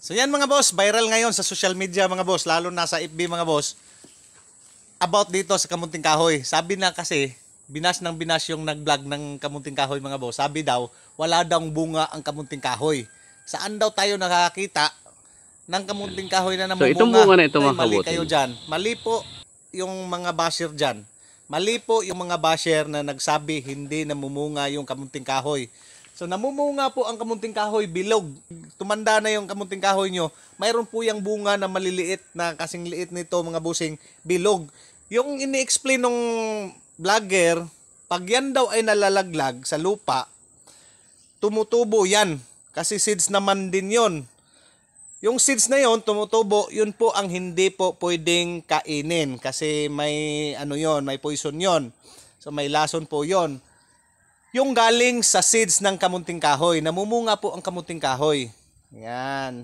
So yan mga boss, viral ngayon sa social media mga boss, lalo na sa FB mga boss, about dito sa kamunting kahoy. Sabi na kasi, binas yung nag-vlog ng kamunting kahoy mga boss. Sabi daw, wala daw bunga ang kamunting kahoy. Saan daw tayo nakakita ng kamunting kahoy na namumunga? So itong bunga na ito mga mali kabutil. kayo dyan. Mali po yung mga basher dyan. Mali po yung mga basher na nagsabi hindi namumunga yung kamunting kahoy. So namumunga po ang kamunting kahoy, bilog. Tumanda na yung kamunting kahoy nyo. Mayroon po yung bunga na maliliit na kasing liit nito mga busing, bilog. Yung ini-explain nung vlogger, pag yan daw ay nalalaglag sa lupa, tumutubo yan. Kasi seeds naman din yon. Yung seeds na yon tumutubo, yun po ang hindi po pwedeng kainin. Kasi may ano yon, may poison yon. So may lason po yon. Yung galing sa seeds ng kamunting kahoy. Namumunga po ang kamunting kahoy. Yan.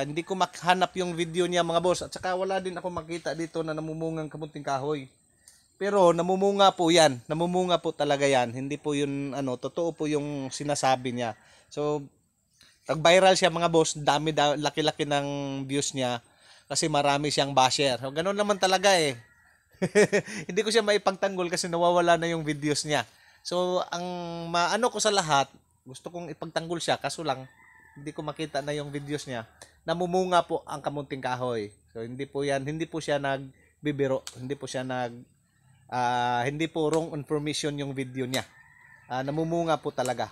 Hindi ko makahanap yung video niya mga boss. At saka wala din ako makita dito na namumungang kamunting kahoy. Pero namumunga po yan. Namumunga po talaga yan. Hindi po yun, totoo po yung sinasabi niya. So, nag-viral siya mga boss. Dami, laki-laki ng views niya. Kasi marami siyang basher. So, ganun naman talaga eh. Hindi ko siya maipagtanggol kasi nawawala na yung videos niya. So, ang maano ko sa lahat, gusto kong ipagtanggol siya, kaso lang, hindi ko makita na yung videos niya. Namumunga po ang kamunting kahoy. So, hindi po siya nagbibiro, hindi po wrong information yung video niya. Namumunga po talaga.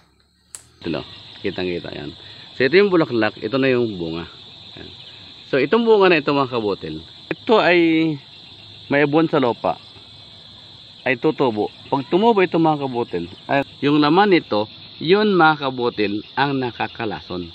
Ito lang, kitang-kita yan. So, ito yung bulaklak, ito na yung bunga. Yan. So, itong bunga na ito mga kabutil, ito ay may buwan sa lupa. Ay tutubo. Pag tumubo ito mga kabutil, ay yung laman nito, yun mga kabutil ang nakakalason.